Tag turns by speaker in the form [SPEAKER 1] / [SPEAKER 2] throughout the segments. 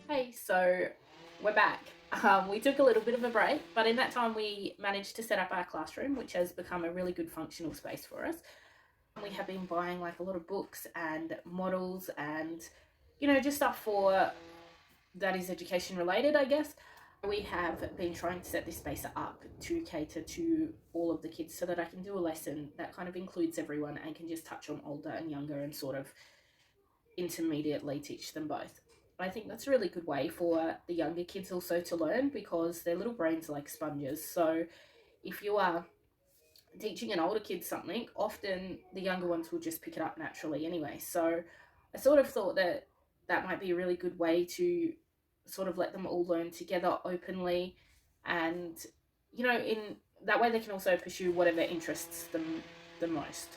[SPEAKER 1] Hey, so we're back. We took a little bit of a break, but in that time we managed to set up our classroom, which has become a really good functional space for us. We have been buying like a lot of books and models and, just stuff for that is education related, I guess. We have been trying to set this space up to cater to all of the kids so that I can do a lesson that kind of includes everyone and can just touch on older and younger and sort of intermediately teach them both. I think that's a really good way for the younger kids also to learn because their little brains are like sponges. So if you are teaching an older kid something, often the younger ones will just pick it up naturally anyway. So I sort of thought that that might be a really good way to sort of let them all learn together openly, and in that way they can also pursue whatever interests them the most.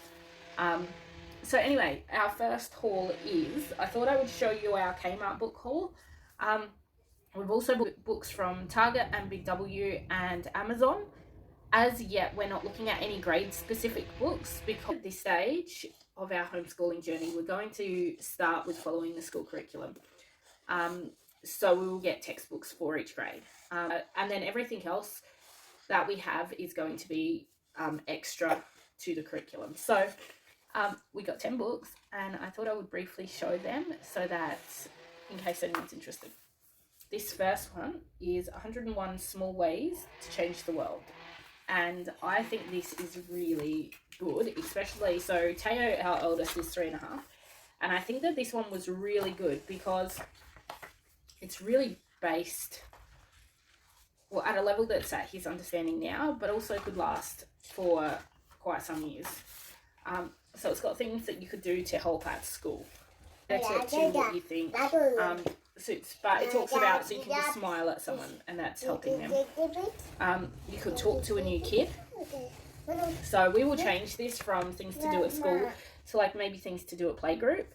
[SPEAKER 1] So anyway, our first haul is, I thought I would show you our Kmart book haul. We've also bought books from Target and Big W and Amazon. As yet, we're not looking at any grade-specific books because at this stage of our homeschooling journey, we're going to start with following the school curriculum. So we will get textbooks for each grade. And then everything else that we have is going to be extra to the curriculum. So we got 10 books, and I thought I would briefly show them so that in case anyone's interested. This first one is 101 Small Ways to Change the World. And I think this is really good, especially, so Teo, our eldest, is 3.5. And I think that this one was really good because it's really based, well, at a level that's at his understanding now, but also could last for quite some years. So it's got things that you could do to help at school. To what you think suits. But it talks about, so you can just smile at someone and that's helping them. You could talk to a new kid. So we will change this from things to do at school to like maybe things to do at playgroup,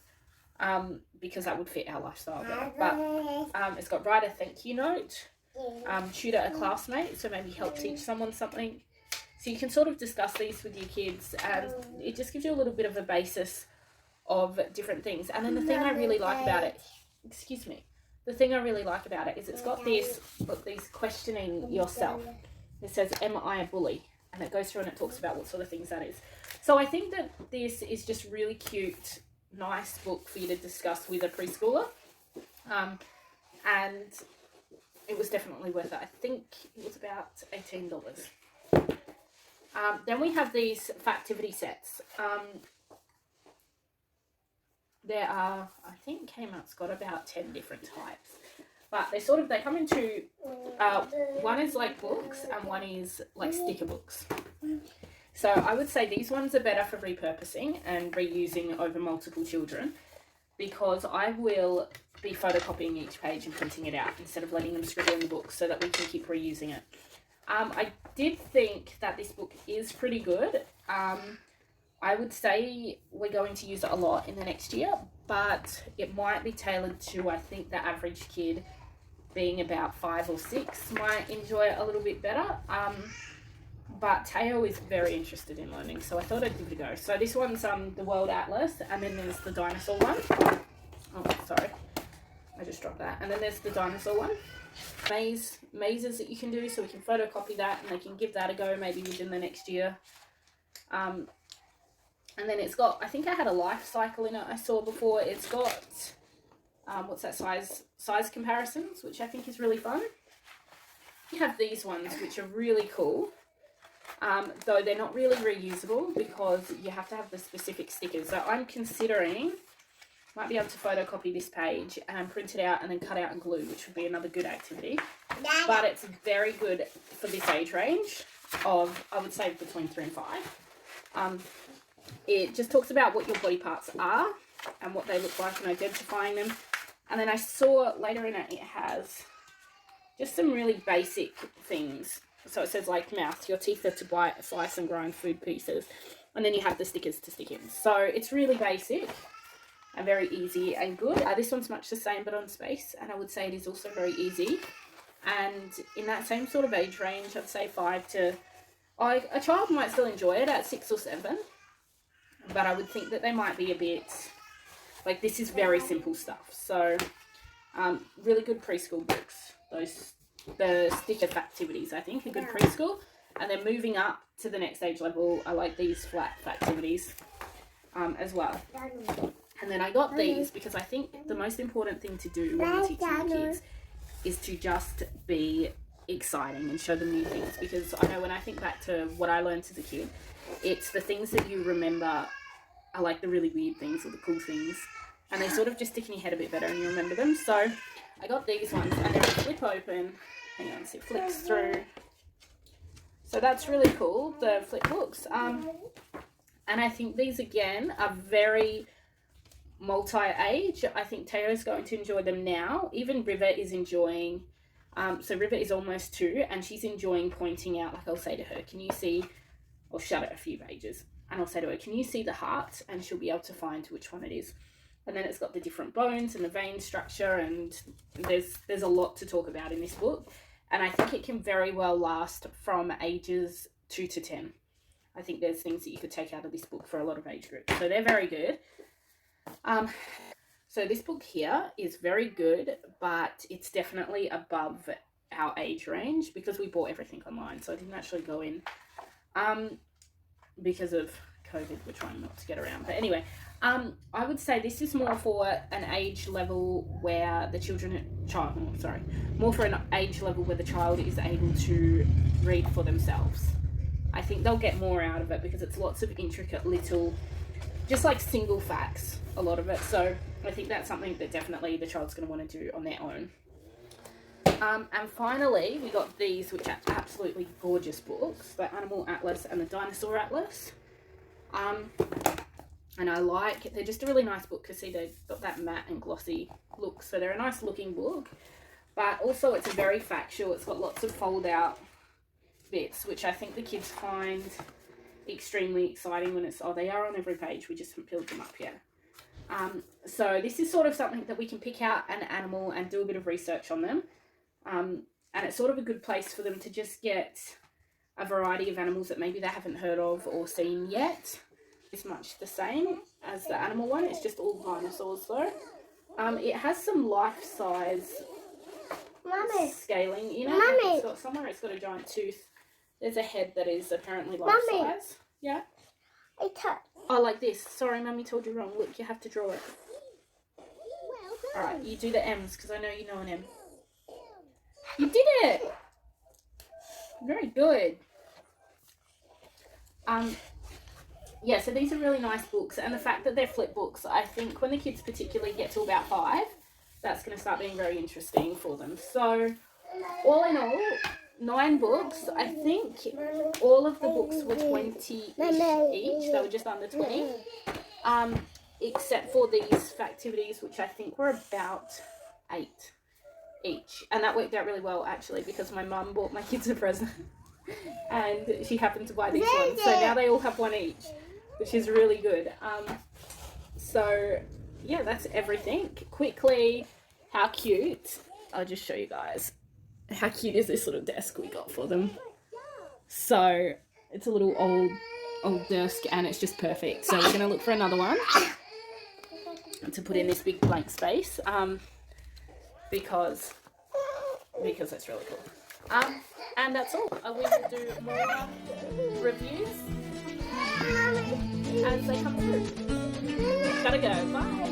[SPEAKER 1] because that would fit our lifestyle better. But it's got write a thank you note, tutor a classmate, so maybe help teach someone something. So you can sort of discuss these with your kids, and it just gives you a little bit of a basis of different things. And then the thing I really like about it, is it's got this, look, these questioning yourself. It says, am I a bully? And it goes through and it talks about what sort of things that is. So I think that this is just really cute, nice book for you to discuss with a preschooler. And it was definitely worth it. I think it was about $18. Then we have these Factivity sets. There are, I think Kmart's got about 10 different types. But they come in two, one is like books and one is like sticker books. So I would say these ones are better for repurposing and reusing over multiple children, because I will be photocopying each page and printing it out instead of letting them scribble in the book so that we can keep reusing it. I did think that this book is pretty good. I would say we're going to use it a lot in the next year, but it might be tailored to, I think, the average kid being about 5 or 6 might enjoy it a little bit better. But Teo is very interested in learning, so I thought I'd give it a go. So this one's the World Atlas, and then there's the dinosaur one. Oh, sorry, I just dropped that. And then there's the dinosaur one. Mazes that you can do, so we can photocopy that and they can give that a go maybe within the next year. And then it's got, I think I had a life cycle in it I saw before. It's got, what's that, size comparisons, which I think is really fun. You have these ones, which are really cool, though they're not really reusable because you have to have the specific stickers. So I'm considering, might be able to photocopy this page and print it out and then cut out and glue, which would be another good activity. But it's very good for this age range of, I would say, between 3 and 5. It just talks about what your body parts are and what they look like and identifying them. And then I saw later in it, it has just some really basic things. So it says like mouth, your teeth are to bite, slice and grind food pieces. And then you have the stickers to stick in. So it's really basic and very easy and good. This one's much the same but on space, and I would say it is also very easy. And in that same sort of age range, I'd say 5 to, a child might still enjoy it at 6 or 7. but I would think that they might be a bit, like, this is very simple stuff. So really good preschool books. The stick-up activities, I think, are good preschool. And then moving up to the next age level, I like these flat activities as well. And then I got these because I think the most important thing to do when you're teaching your kids is to just be exciting and show them new things. Because I know when I think back to what I learned as a kid, it's the things that you remember are like the really weird things or the cool things. And they sort of just stick in your head a bit better and you remember them. So I got these ones and they're flip open. Hang on, see, it flips through. So that's really cool, the flip books. And I think these, again, are very multi-age. I think Teo's going to enjoy them now. Even River is enjoying, so River is almost 2 and she's enjoying pointing out, like I'll say to her, can you see, I'll shut it a few pages, and I'll say to her, can you see the heart? And she'll be able to find which one it is. And then it's got the different bones and the vein structure, and there's a lot to talk about in this book. And I think it can very well last from ages 2 to 10. I think there's things that you could take out of this book for a lot of age groups. So they're very good. So this book here is very good, but it's definitely above our age range because we bought everything online. So I didn't actually go in because of COVID, we're trying not to get around. But anyway, I would say this is more for an age level where more for an age level where the child is able to read for themselves. I think they'll get more out of it because it's lots of intricate little, just like single facts, a lot of it. So I think that's something that definitely the child's going to want to do on their own. And finally, we got these, which are absolutely gorgeous books, the Animal Atlas and the Dinosaur Atlas. And they're just a really nice book because, see, they've got that matte and glossy look. So they're a nice looking book, but also it's very factual. It's got lots of fold out bits, which I think the kids find extremely exciting when they are on every page. We just haven't filled them up yet. So this is sort of something that we can pick out an animal and do a bit of research on them. And it's sort of a good place for them to just get a variety of animals that maybe they haven't heard of or seen yet. It's much the same as the animal one. It's just all dinosaurs though. It has some life-size scaling in it. It's got a giant tooth. There's a head that is apparently life-size. Yeah? Oh, like this. Sorry, Mummy told you wrong. Look, you have to draw it. Alright, you do the M's because I know you know an M. You did it! Very good. Yeah, so these are really nice books, and the fact that they're flip books, I think when the kids particularly get to about 5, that's going to start being very interesting for them. So, all in all, 9 books. I think all of the books were 20 each. They were just under 20. Except for these activities, which I think were about 8 each. And that worked out really well, actually, because my mum bought my kids a present. And she happened to buy these ones. So now they all have 1 each, which is really good. So, yeah, that's everything. Quickly, how cute. I'll just show you guys. How cute is this little desk we got for them? So, it's a little old desk and it's just perfect. So, we're going to look for another one to put in this big blank space because that's really cool. And that's all. We will do more reviews as they come through. Gotta go. Bye.